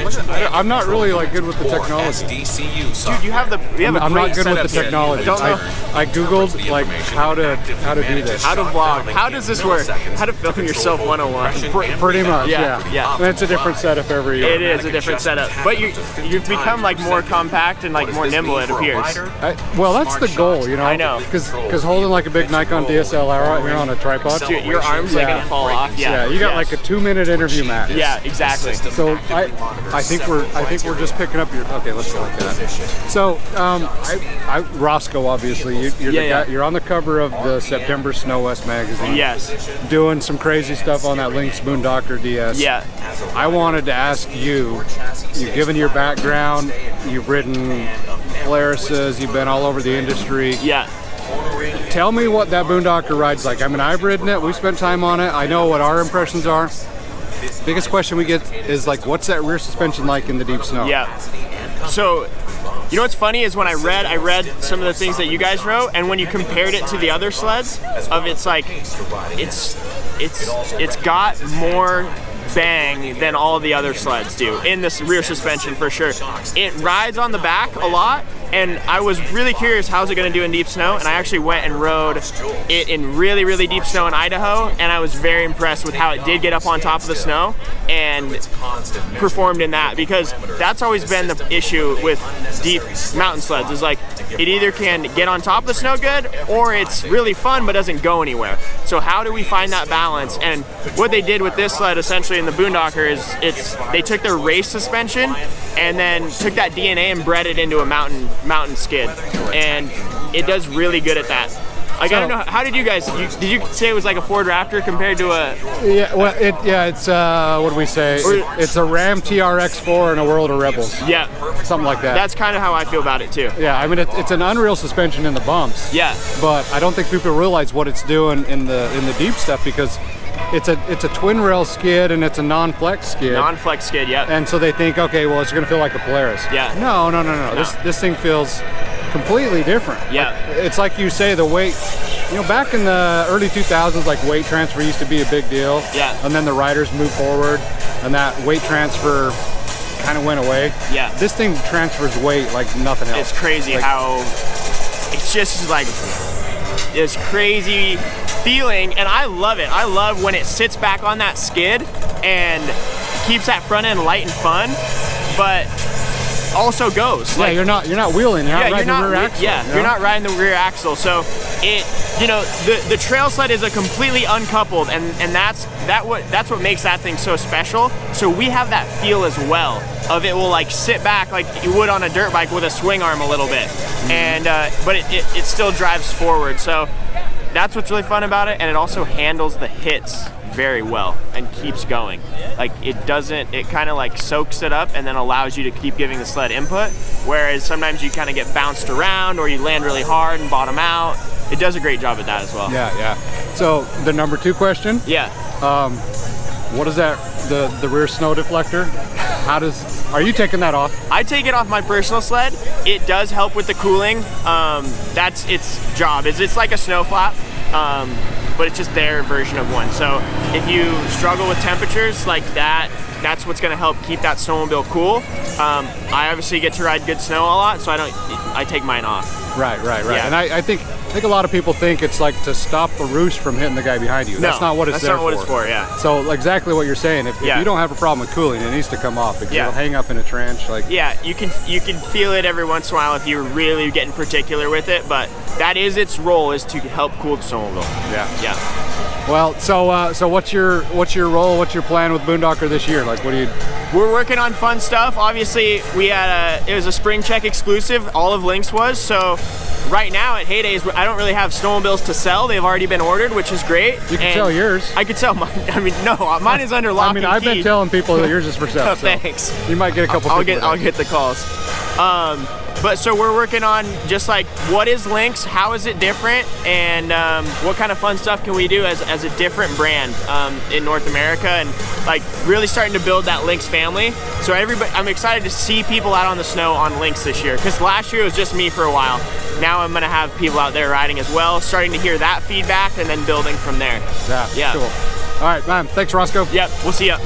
I'm not really like good with the technology. Dude, you have I'm not good with the here. technology. Don't know. I googled like how to do this. How to vlog. How does this work? How to film yourself 101. Pretty much, Yeah. And it's a different setup every year. It is a different setup, but you've become like more compact and like more nimble. It appears. Well, that's the goal, you know. I know. Because holding like a big Nikon DSLR out here on a tripod, Dude, your arms are gonna fall off. Yeah. You got like a 2-minute interview max. Yeah, exactly. So I think we're just picking up your. Okay, let's go like that. So Roscoe, obviously, you're the guy, you're on the cover of the September SnoWest magazine. Yes. Doing some crazy stuff on that Lynx Boondocker DS. Yeah. I wanted to ask you, given your background, you've ridden Polaris's, you've been all over the industry. Yeah. Tell me what that Boondocker ride's like. I mean, I've ridden it, we spent time on it, I know what our impressions are. Biggest question we get is like, what's that rear suspension like in the deep snow? Yeah. So, you know what's funny is when I read some of the things that you guys wrote, and when you compared it to the other sleds, it's like, it's got more bang than all the other sleds do in this rear suspension for sure. It rides on the back a lot, and I was really curious how's it going to do in deep snow, and I actually went and rode it in really, really deep snow in Idaho, and I was very impressed with how it did get up on top of the snow and performed in that, because that's always been the issue with deep mountain sleds, is like it either can get on top of the snow good or it's really fun but doesn't go anywhere. So how do we find that balance? And what they did with this sled essentially in the Boondocker is they took their race suspension and then took that DNA and bred it into a mountain skid, and it does really good at that. Like, I don't know, how did you guys, did you say it was like a Ford Raptor compared to a... Yeah, well, it's, what do we say? It's a Ram TRX4 in a world of rebels. Yeah. Something like that. That's kind of how I feel about it too. Yeah, I mean, it's an unreal suspension in the bumps. Yeah. But I don't think people realize what it's doing in the deep stuff, because it's a twin rail skid and it's a non-flex skid. Non-flex skid, yeah. And so they think, okay, well, it's going to feel like a Polaris. Yeah. No. This thing feels completely different. Yeah. Like, it's like you say, the weight, you know, back in the early 2000s, like weight transfer used to be a big deal. Yeah. And then the riders moved forward and that weight transfer kind of went away. Yeah. This thing transfers weight like nothing else. It's crazy how it's just like this crazy feeling, and I love it. I love when it sits back on that skid and keeps that front end light and fun, but also goes. Yeah, you're not wheeling. You're not riding the rear axle. Yeah, you're not riding the rear axle. So the trail sled is a completely uncoupled, and that's what makes that thing so special. So we have that feel as well of it will like sit back like you would on a dirt bike with a swing arm a little bit, and but it still drives forward. So that's what's really fun about it, and it also handles the hits very well and keeps going. Like it kind of like soaks it up and then allows you to keep giving the sled input, whereas sometimes you kind of get bounced around or you land really hard and bottom out. It does a great job at that as well. Yeah. So the number 2 question. Yeah. What is that? The rear snow deflector? Are you taking that off? I take it off my personal sled. It does help with the cooling. That's its job. It's like a snow flap. But it's just their version of one. So if you struggle with temperatures like that, that's what's gonna help keep that snowmobile cool. I obviously get to ride good snow a lot, so I take mine off. Right. Yeah. And I think a lot of people think it's like to stop the roost from hitting the guy behind you. That's not what it's there for. That's not what it's for, yeah. So exactly what you're saying, if you don't have a problem with cooling, it needs to come off, because it'll hang up in a trench. Like, yeah, you can feel it every once in a while if you're really getting particular with it, but that is its role, is to help cool the snowmobile. Yeah. Well, so what's your role? What's your plan with Boondocker this year? Like, what do you? We're working on fun stuff. Obviously, it was a spring check exclusive. All of Lynx was. So right now at Heydays, I don't really have snowmobiles to sell. They've already been ordered, which is great. You can sell yours. I could sell mine. I mean, no, mine is under lock and key. I've been telling people that yours is for sale. Oh, thanks. You might get a couple. I'll get the calls. But so we're working on just like, what is Lynx, how is it different, and what kind of fun stuff can we do as a different brand in North America, and like really starting to build that Lynx family. So I'm excited to see people out on the snow on Lynx this year, because last year it was just me for a while. Now I'm gonna have people out there riding as well, starting to hear that feedback and then building from there. Yeah. Cool. All right, man. Thanks, Roscoe. Yep, we'll see ya.